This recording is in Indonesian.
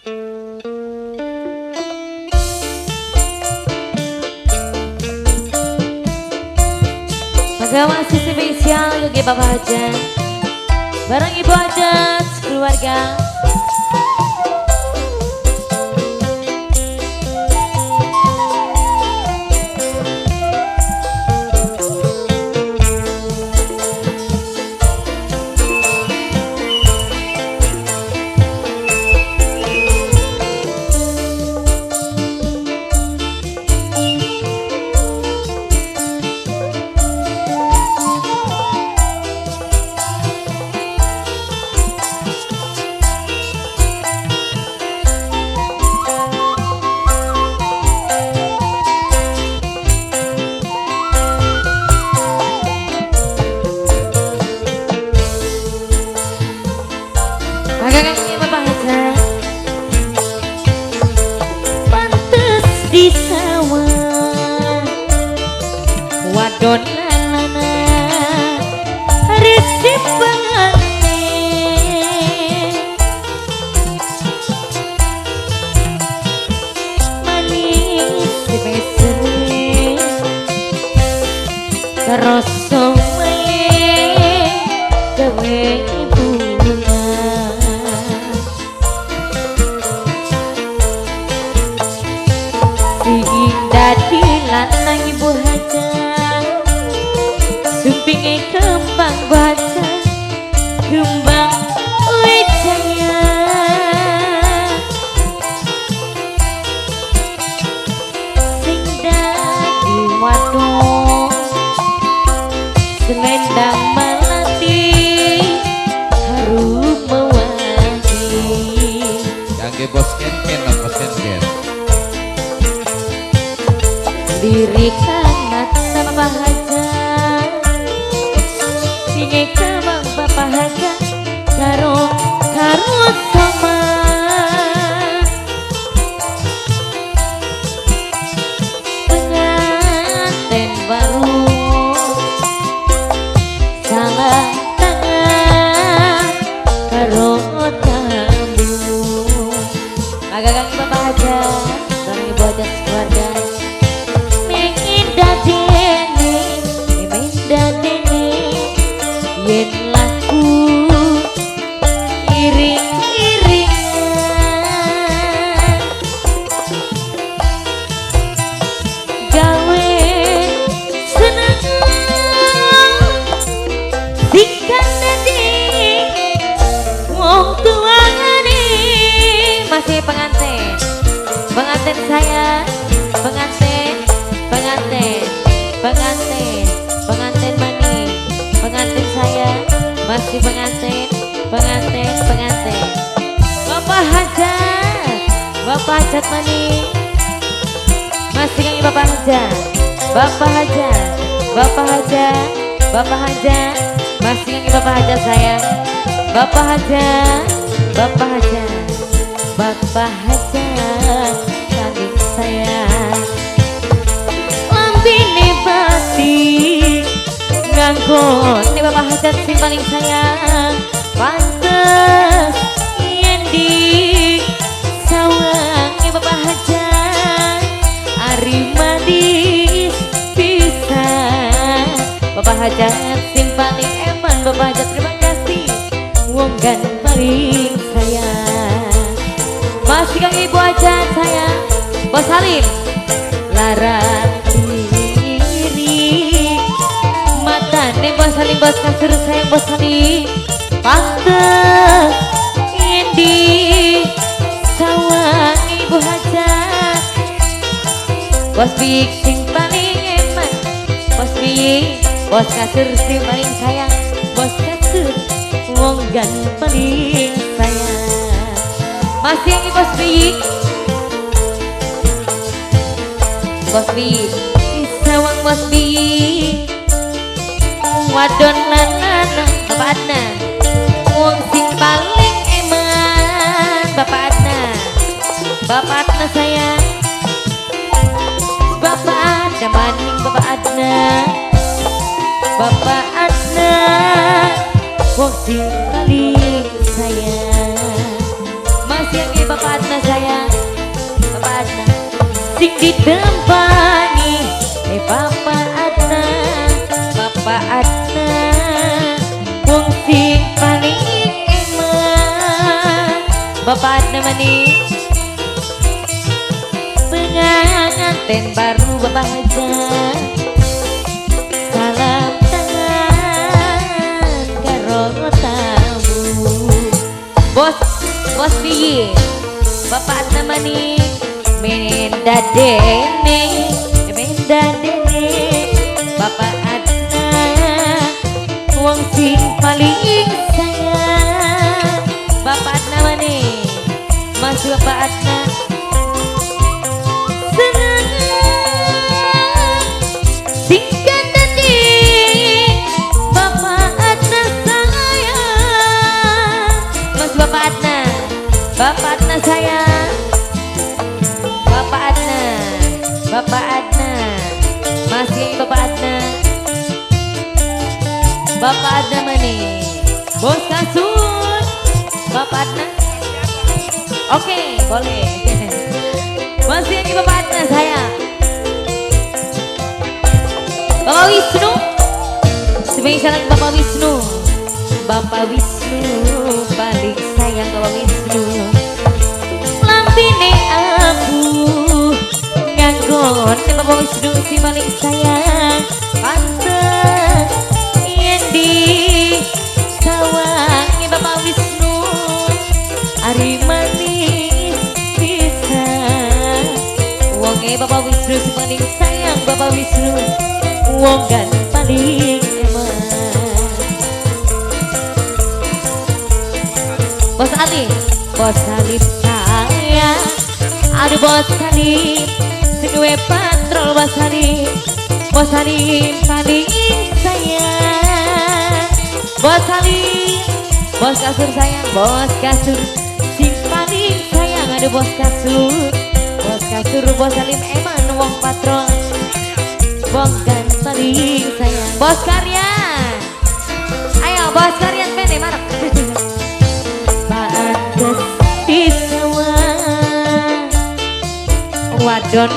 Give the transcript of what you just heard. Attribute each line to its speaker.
Speaker 1: Maka masih spesial bagi Bapak Hajat, bareng Ibu Hajat keluarga. Kakaknya Bapak Hajat pantes di sawah wadon lanana resi pengantin manis dipeseni terus somai gawe dadi lanang Ibu Hajat sumpinge kembang baca kembang wijaya sing dadi wadon selendang melati harum mewangi
Speaker 2: kangge bos ken apa ken
Speaker 1: lirik anak sama Bapak Hajat singe kembang Bapak Hajat karo sama pengantin baru salah tangan karo tamu agak Bapak Hajat dari Ibu Hajat keluarga yen laku iring-iringan gawe seneng sikan dadi wong tuane masih pengantin saya pengantin mani pengantin saya masih pengantin Bapak Hajat mani masih kami Bapak Hajat masih kami Bapak Hajat sayang Bapak Hajat kandung sayang lampine batik ngangkut nih Bapak Hajat sing paling sayang pantes yen di sawang nih Bapak Hajat ari manis pisan Bapak Hajat sing paling eman Bapak Hajat terima kasih wong kan paling sayang masih kang Ibu Hajat sayang Bos Halim larang nih Bos Halim bos kasur sayang Bos Halim pantes indi sawang Ibu Hajat Bos Bik sing paling eman Bos Bik bos kasur sing paling sayang Bos kasur wong gan paling sayang masih yang Bos Bik sawang Bos Bik wadon lanana Bapak Adna wong sing paling eman Bapak Adna sayang Bapak Adna maning Bapak Adna wong sing paling sayang masih yang Bapak Adna tempani Bapak Adna wong sing paling eman Bapak Adna maning pengantin baru Bapak Haja salam tangan karo tamu bos piye Bapak Adna maning menda dene Bapak Adna wong sing paling sayang Bapak Adna maning Mas Bapak Adna senang singkat tadi Bapak Adna sayang Mas Bapak Adna sayang Bapak Adna masih Bapak Adna maning bos kasur Bapak Adna oke boleh masih ini Bapak Adna saya Bapak Wisnu spesial lagi Bapak Wisnu paling sayang Bapak Wisnu lampine abu nganggon Bapak Wisnu si paling sayang pantes yen di sawangi Bapak Wisnu ari manis bisa wonge Bapak Wisnu si paling sayang Bapak Wisnu wong kan paling eman Bos Alif sayang aduh Bos Alif Seduwe patrol Bos Alif paling sayang Bos Alif bos kasur sayang bos kasur sing paling sayang ada bos kasur Bos Alif eman wong patrol wong kan paling sayang bos karyan ayo bos karyan pene marek pantes disawang wadon